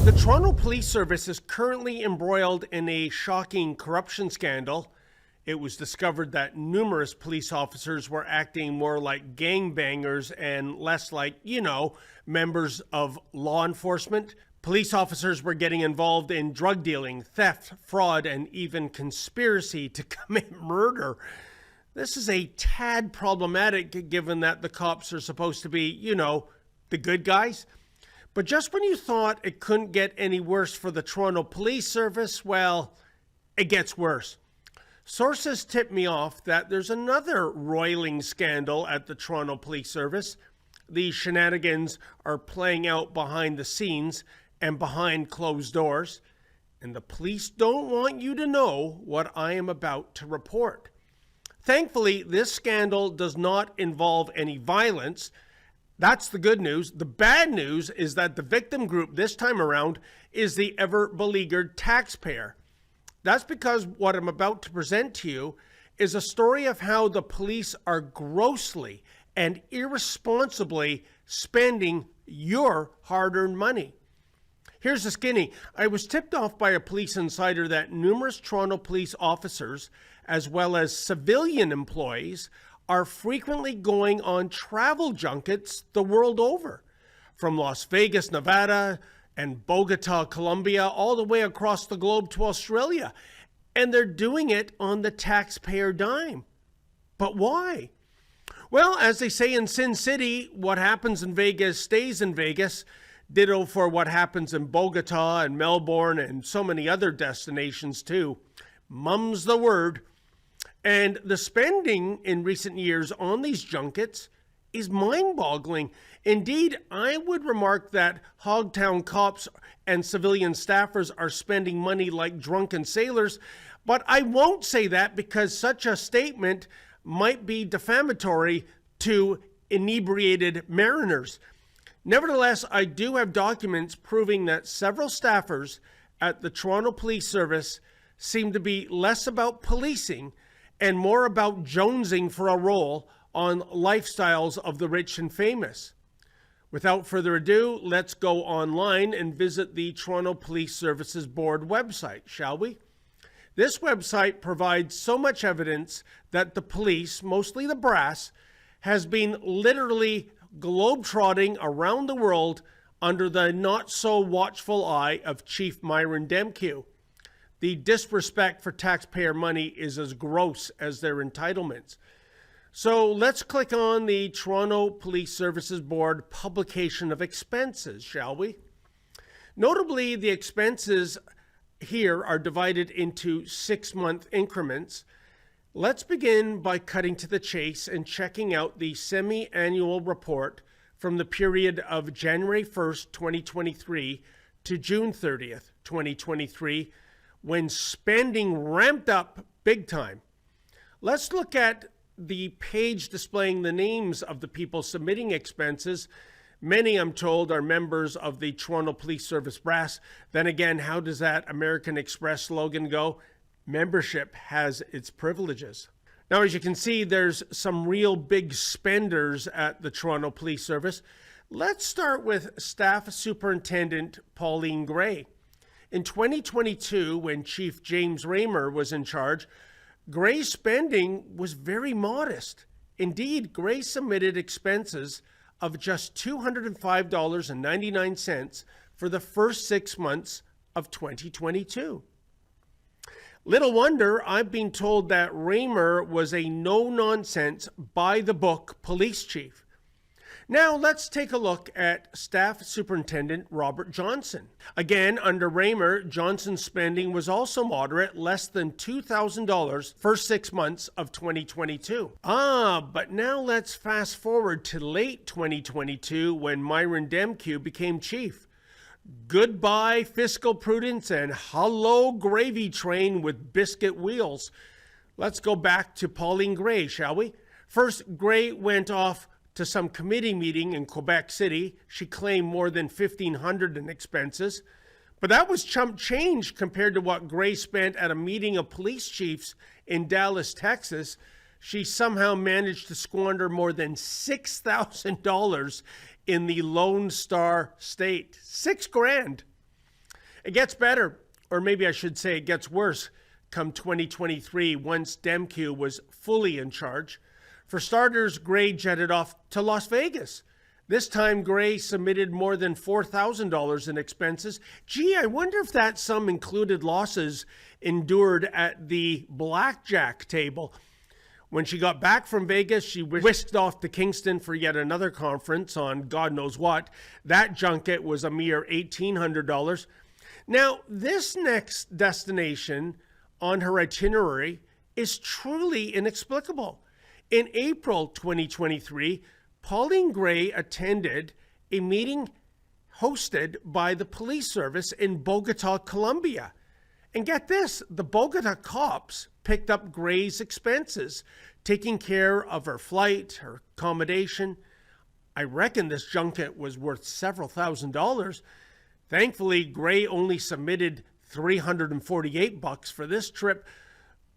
The Toronto Police Service is currently embroiled in a shocking corruption scandal. It was discovered that numerous police officers were acting more like gangbangers and less like, members of law enforcement. Police officers were getting involved in drug dealing, theft, fraud, and even conspiracy to commit murder. This is a tad problematic given that the cops are supposed to be, the good guys. But just when you thought it couldn't get any worse for the Toronto Police Service, well, it gets worse. Sources tip me off that there's another roiling scandal at the Toronto Police Service. These shenanigans are playing out behind the scenes and behind closed doors, and the police don't want you to know what I am about to report. Thankfully, this scandal does not involve any violence. That's the good news. The bad news is that the victim group this time around is the ever-beleaguered taxpayer. That's because what I'm about to present to you is a story of how the police are grossly and irresponsibly spending your hard-earned money. Here's the skinny. I was tipped off by a police insider that numerous Toronto police officers, as well as civilian employees, are frequently going on travel junkets the world over, from Las Vegas, Nevada, and Bogota, Colombia, all the way across the globe to Australia. And they're doing it on the taxpayer dime. But why? Well, as they say in Sin City, what happens in Vegas stays in Vegas. Ditto for what happens in Bogota and Melbourne and so many other destinations too. Mum's the word. And the spending in recent years on these junkets is mind-boggling. Indeed, I would remark that Hogtown cops and civilian staffers are spending money like drunken sailors, but I won't say that because such a statement might be defamatory to inebriated mariners. Nevertheless, I do have documents proving that several staffers at the Toronto Police Service seem to be less about policing and more about jonesing for a role on lifestyles of the rich and famous. Without further ado, let's go online and visit the Toronto Police Services Board website, shall we? This website provides so much evidence that the police, mostly the brass, has been literally globetrotting around the world under the not-so-watchful eye of Chief Myron Demkiw. The disrespect for taxpayer money is as gross as their entitlements. So let's click on the Toronto Police Services Board publication of expenses, shall we? Notably, the expenses here are divided into 6-month increments. Let's begin by cutting to the chase and checking out the semi-annual report from the period of January 1st, 2023 to June 30th, 2023, when spending ramped up big time. Let's look at the page displaying the names of the people submitting expenses. Many, I'm told, are members of the Toronto Police Service brass. Then again, how does that American Express slogan go? Membership has its privileges. Now, as you can see, there's some real big spenders at the Toronto Police Service. Let's start with Staff Superintendent Pauline Gray. In 2022, when Chief James Raymer was in charge, Gray's spending was very modest. Indeed, Gray submitted expenses of just $205.99 for the first 6 months of 2022. Little wonder I've been told that Raymer was a no-nonsense, by-the-book police chief. Now let's take a look at Staff Superintendent Robert Johnson. Again, under Raymer, Johnson's spending was also moderate, less than $2,000 for 6 months of 2022. But now let's fast forward to late 2022 when Myron Demkiw became chief. Goodbye fiscal prudence and hello gravy train with biscuit wheels. Let's go back to Pauline Gray, shall we? First, Gray went off to some committee meeting in Quebec City. She claimed more than $1,500 in expenses. But that was chump change compared to what Gray spent at a meeting of police chiefs in Dallas, Texas. She somehow managed to squander more than $6,000 in the Lone Star State. $6,000. It gets better, or maybe I should say it gets worse, come 2023 once Demkiw was fully in charge. For starters, Gray jetted off to Las Vegas. This time, Gray submitted more than $4,000 in expenses. Gee, I wonder if that sum included losses endured at the blackjack table. When she got back from Vegas, she whisked off to Kingston for yet another conference on God knows what. That junket was a mere $1,800. Now, this next destination on her itinerary is truly inexplicable. In April 2023, Pauline Gray attended a meeting hosted by the police service in Bogota, Colombia. And get this, the Bogota cops picked up Gray's expenses, taking care of her flight, her accommodation. I reckon this junket was worth several $1,000s. Thankfully, Gray only submitted $348 for this trip.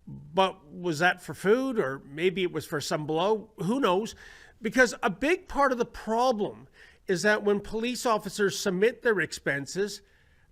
But was that for food, or maybe it was for some blow? Who knows? Because a big part of the problem is that when police officers submit their expenses,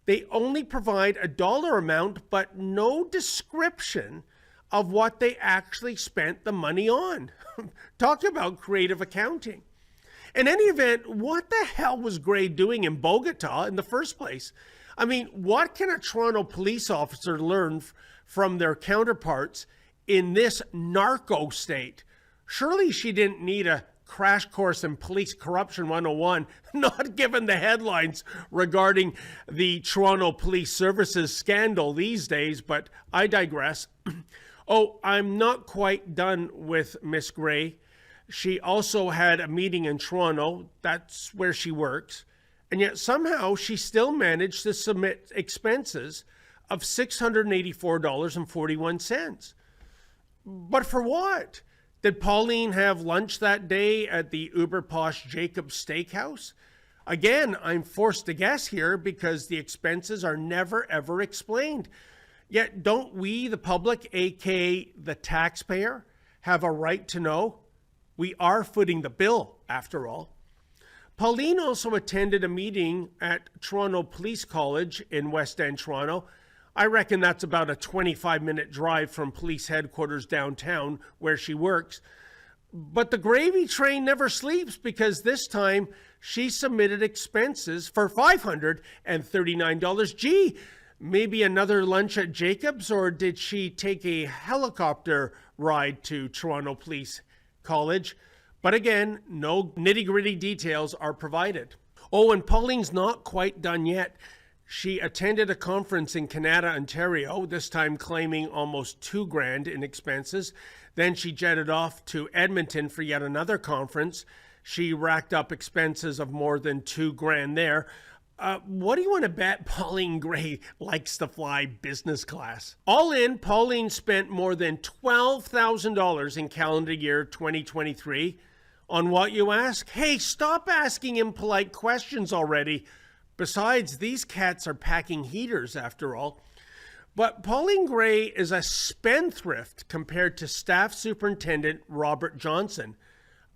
they only provide a dollar amount, but no description of what they actually spent the money on. Talk about creative accounting. In any event, what the hell was Gray doing in Bogota in the first place? I mean, what can a Toronto police officer learn from their counterparts in this narco state? Surely she didn't need a crash course in police corruption 101, not given the headlines regarding the Toronto Police Services scandal these days, but I digress. Oh, I'm not quite done with Miss Gray. She also had a meeting in Toronto. That's where she works. And yet somehow she still managed to submit expenses of $684.41. But for what? Did Pauline have lunch that day at the uber posh Jacob's Steakhouse? Again, I'm forced to guess here because the expenses are never ever explained. Yet don't we, the public, aka the taxpayer, have a right to know? We are footing the bill, after all. Pauline also attended a meeting at Toronto Police College in West End, Toronto. I reckon that's about a 25-minute drive from police headquarters downtown where she works. But the gravy train never sleeps because this time she submitted expenses for $539. Gee, maybe another lunch at Jacob's, or did she take a helicopter ride to Toronto Police College? But again, no nitty-gritty details are provided. Oh, and Pauline's not quite done yet. She attended a conference in Canada, Ontario, this time claiming almost $2,000 in expenses. Then she jetted off to Edmonton for yet another conference. She racked up expenses of more than $2,000 there. What do you want to bet Pauline Gray likes to fly business class? All in, Pauline spent more than $12,000 in calendar year 2023. On what, you ask? Hey, stop asking impolite questions already. Besides, these cats are packing heaters after all. But Pauline Gray is a spendthrift compared to Staff Superintendent Robert Johnson.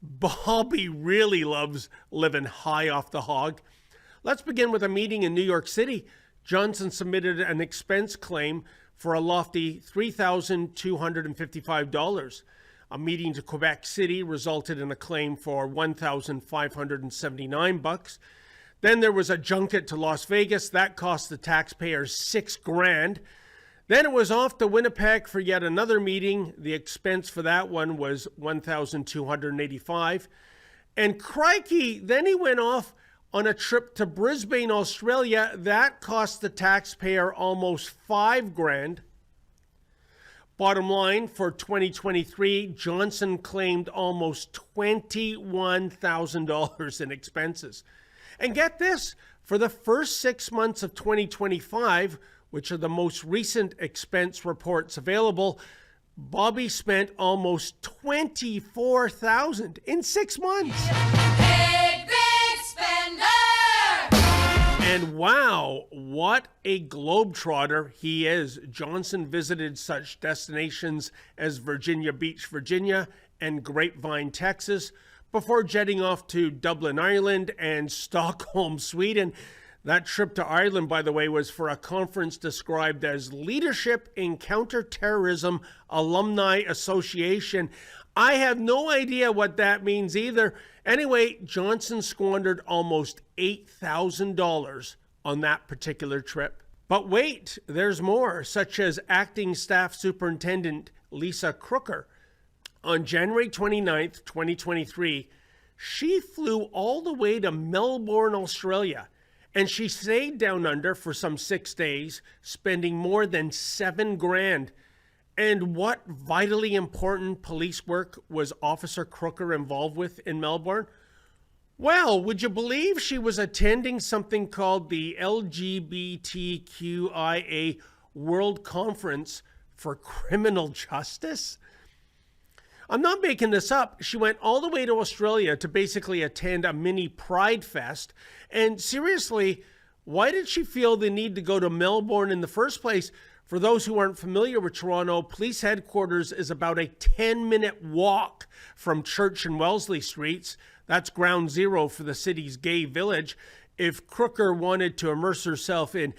Bobby really loves living high off the hog. Let's begin with a meeting in New York City. Johnson submitted an expense claim for a lofty $3,255. A meeting to Quebec City resulted in a claim for $1,579. Then there was a junket to Las Vegas. That cost the taxpayers $6,000. Then it was off to Winnipeg for yet another meeting. The expense for that one was $1,285. And crikey, then he went off on a trip to Brisbane, Australia. That cost the taxpayer almost $5,000. Bottom line, for 2023, Johnson claimed almost $21,000 in expenses. And get this, for the first 6 months of 2025, which are the most recent expense reports available, Bobby spent almost $24,000 in 6 months. Big spender! And wow, what a globetrotter he is. Johnson visited such destinations as Virginia Beach, Virginia, and Grapevine, Texas, before jetting off to Dublin, Ireland, and Stockholm, Sweden. That trip to Ireland, by the way, was for a conference described as Leadership in Counterterrorism Alumni Association. I have no idea what that means either. Anyway, Johnson squandered almost $8,000 on that particular trip. But wait, there's more, such as acting staff superintendent Lisa Crooker. On January 29th, 2023, she flew all the way to Melbourne, Australia, and she stayed down under for some 6 days, spending more than $7,000. And what vitally important police work was Officer Crooker involved with in Melbourne? Well, would you believe she was attending something called the LGBTQIA World Conference for Criminal Justice? I'm not making this up. She went all the way to Australia to basically attend a mini Pride Fest. And seriously, why did she feel the need to go to Melbourne in the first place? For those who aren't familiar with Toronto, police headquarters is about a 10-minute walk from Church and Wellesley Streets. That's ground zero for the city's gay village. If Crooker wanted to immerse herself in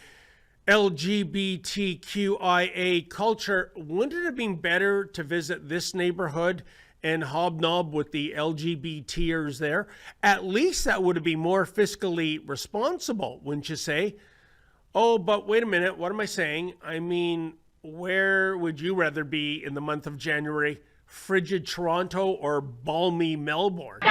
LGBTQIA culture, wouldn't it have been better to visit this neighborhood and hobnob with the LGBTers there? At least that would have been more fiscally responsible, wouldn't you say? Oh, but wait a minute, what am I saying? I mean, where would you rather be in the month of January? Frigid Toronto or balmy Melbourne?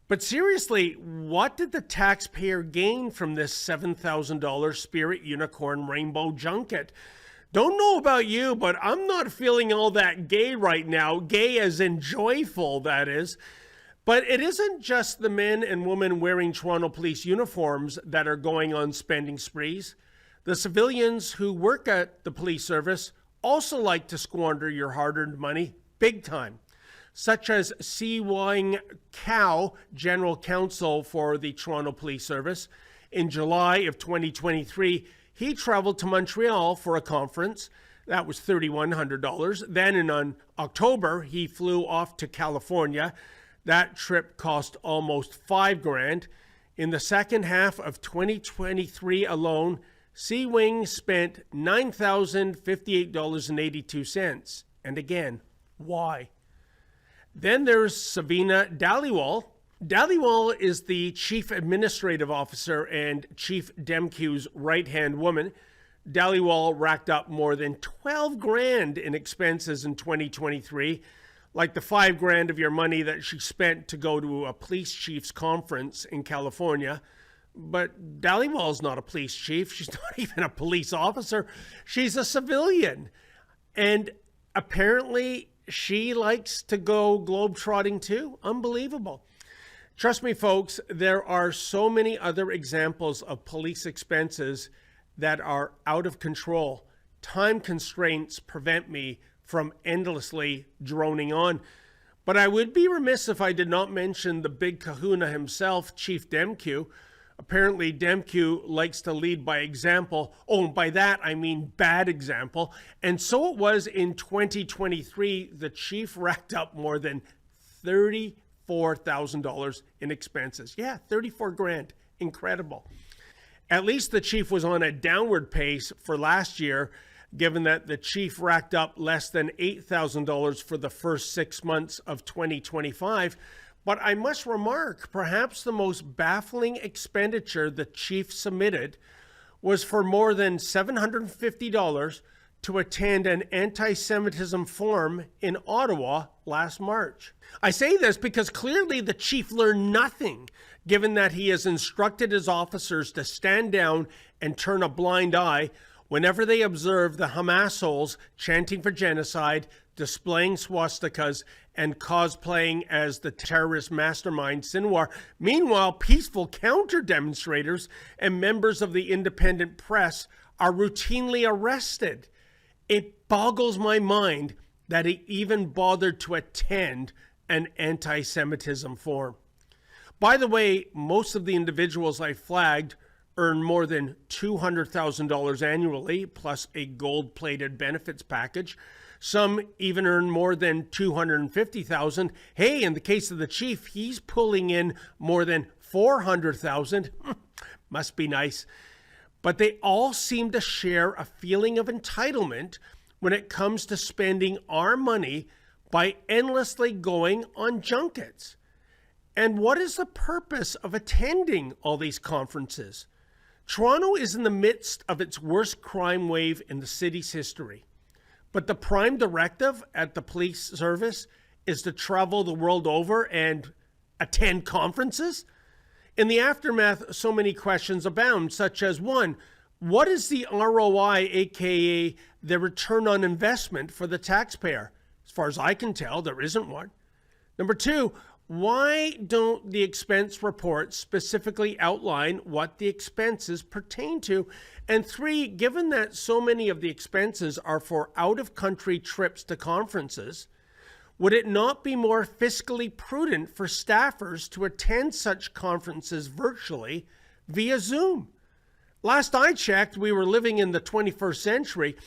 But seriously, what did the taxpayer gain from this $7,000 Spirit Unicorn Rainbow Junket? Don't know about you, but I'm not feeling all that gay right now. Gay as in joyful, that is. But it isn't just the men and women wearing Toronto police uniforms that are going on spending sprees. The civilians who work at the police service also like to squander your hard-earned money big time, such as C. Wang Kao, General Counsel for the Toronto Police Service. In July of 2023, he traveled to Montreal for a conference. That was $3,100. Then in October, he flew off to California. That trip cost almost $5,000. In the second half of 2023 alone, C-Wing spent $9,058.82. And again, why? Then there's Savina Dhaliwal. Dhaliwal is the Chief Administrative Officer and Chief Demkiw's right-hand woman. Dhaliwal racked up more than $12,000 in expenses in 2023, like the $5,000 of your money that she spent to go to a police chief's conference in California. But Dhaliwal's not a police chief. She's not even a police officer. She's a civilian. And apparently she likes to go globetrotting too. Unbelievable. Trust me, folks, there are so many other examples of police expenses that are out of control. Time constraints prevent me from endlessly droning on. But I would be remiss if I did not mention the big kahuna himself, Chief Demkiw. Apparently, Demkiw likes to lead by example. Oh, and by that, I mean bad example. And so it was in 2023, the chief racked up more than $34,000 in expenses. Yeah, $34,000. Incredible. At least the chief was on a downward pace for last year, given that the chief racked up less than $8,000 for the first 6 months of 2025. But I must remark, perhaps the most baffling expenditure the chief submitted was for more than $750 to attend an anti-Semitism forum in Ottawa last March. I say this because clearly the chief learned nothing, given that he has instructed his officers to stand down and turn a blind eye whenever they observe the Hamas-holes chanting for genocide, displaying swastikas, and cosplaying as the terrorist mastermind Sinwar. Meanwhile, peaceful counter-demonstrators and members of the independent press are routinely arrested. It boggles my mind that he even bothered to attend an anti-Semitism forum. By the way, most of the individuals I flagged earn more than $200,000 annually, plus a gold-plated benefits package. Some even earn more than $250,000. Hey, in the case of the chief, he's pulling in more than $400,000. Must be nice. But they all seem to share a feeling of entitlement when it comes to spending our money by endlessly going on junkets. And what is the purpose of attending all these conferences? Toronto is in the midst of its worst crime wave in the city's history. But the prime directive at the police service is to travel the world over and attend conferences? In the aftermath, so many questions abound, such as one, what is the ROI, aka the return on investment for the taxpayer? As far as I can tell, there isn't one. Number two, why don't the expense reports specifically outline what the expenses pertain to? And three, given that so many of the expenses are for out-of-country trips to conferences, would it not be more fiscally prudent for staffers to attend such conferences virtually via Zoom? Last I checked, we were living in the 21st century.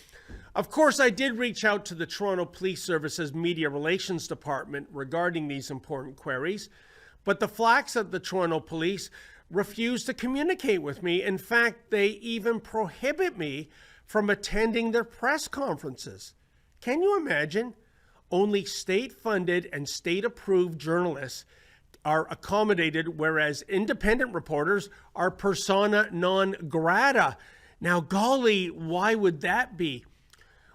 Of course, I did reach out to the Toronto Police Service's Media Relations Department regarding these important queries, but the flacks at the Toronto Police refused to communicate with me. In fact, they even prohibit me from attending their press conferences. Can you imagine? Only state-funded and state-approved journalists are accommodated, whereas independent reporters are persona non grata. Now, golly, why would that be?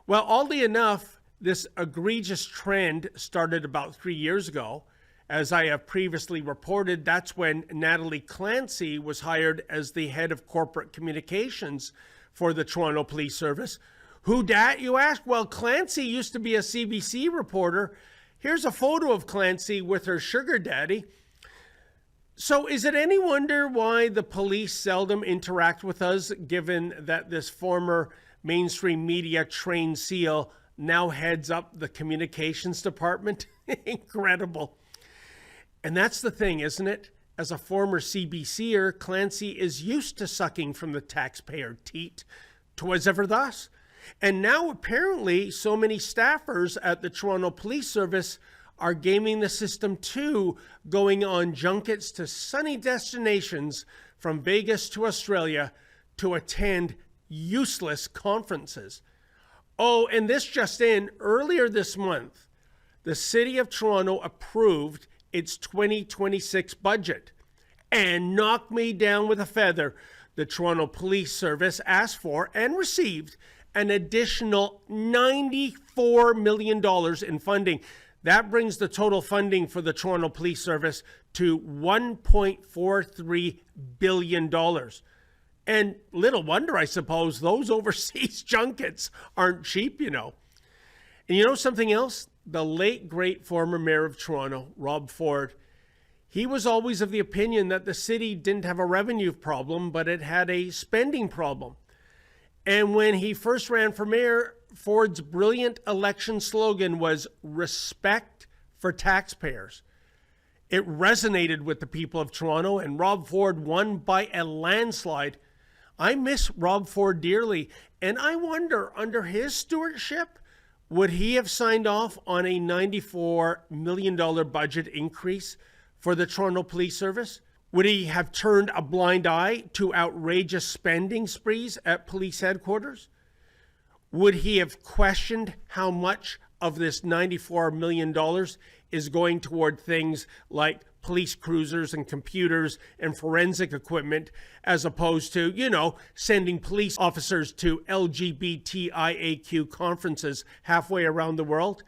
Well, oddly enough, this egregious trend started about 3 years ago. As I have previously reported, that's when Natalie Clancy was hired as the head of corporate communications for the Toronto Police Service. Who dat, you ask? Well, Clancy used to be a CBC reporter. Here's a photo of Clancy with her sugar daddy. So is it any wonder why the police seldom interact with us, given that this former mainstream media trained SEAL now heads up the communications department? Incredible. And that's the thing, isn't it? As a former CBCer, Clancy is used to sucking from the taxpayer teat. 'Twas ever thus. And now apparently so many staffers at the Toronto Police Service are gaming the system too, going on junkets to sunny destinations from Vegas to Australia to attend useless conferences. Oh, and this just in, earlier this month, the City of Toronto approved its 2026 budget. And knocked me down with a feather. The Toronto Police Service asked for and received an additional $94 million in funding. That brings the total funding for the Toronto Police Service to $1.43 billion. And little wonder, I suppose, those overseas junkets aren't cheap, you know. And you know something else? The late, great former mayor of Toronto, Rob Ford, he was always of the opinion that the city didn't have a revenue problem, but it had a spending problem. And when he first ran for mayor, Ford's brilliant election slogan was respect for taxpayers. It resonated with the people of Toronto, and Rob Ford won by a landslide. I miss Rob Ford dearly, and I wonder, under his stewardship, would he have signed off on a $94 million budget increase for the Toronto Police Service? Would he have turned a blind eye to outrageous spending sprees at police headquarters? Would he have questioned how much of this $94 million is going toward things like police cruisers and computers and forensic equipment, as opposed to, you know, sending police officers to LGBTIAQ conferences halfway around the world?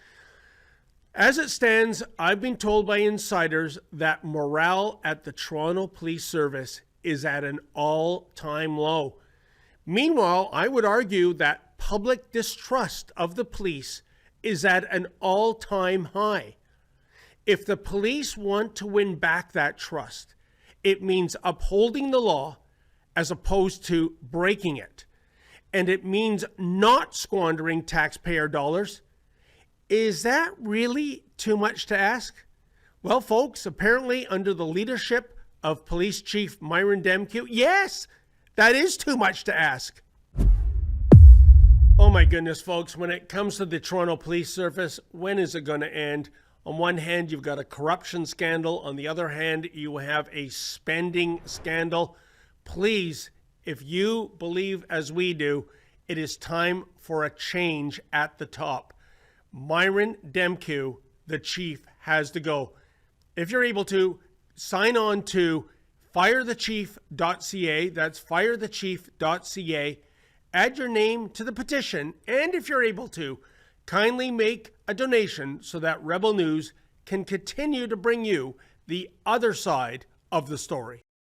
As it stands, I've been told by insiders that morale at the Toronto Police Service is at an all-time low. Meanwhile, I would argue that public distrust of the police is at an all-time high. If the police want to win back that trust, it means upholding the law as opposed to breaking it. And it means not squandering taxpayer dollars. Is that really too much to ask? Well, folks, apparently under the leadership of Police Chief Myron Demkiw, yes, that is too much to ask. Oh my goodness, folks, when it comes to the Toronto Police Service, when is it going to end? On one hand, you've got a corruption scandal. On the other hand, you have a spending scandal. Please, if you believe as we do, it is time for a change at the top. Myron Demkiw, the chief, has to go. If you're able to, sign on to firethechief.ca. That's firethechief.ca. Add your name to the petition, and if you're able to, kindly make a donation so that Rebel News can continue to bring you the other side of the story.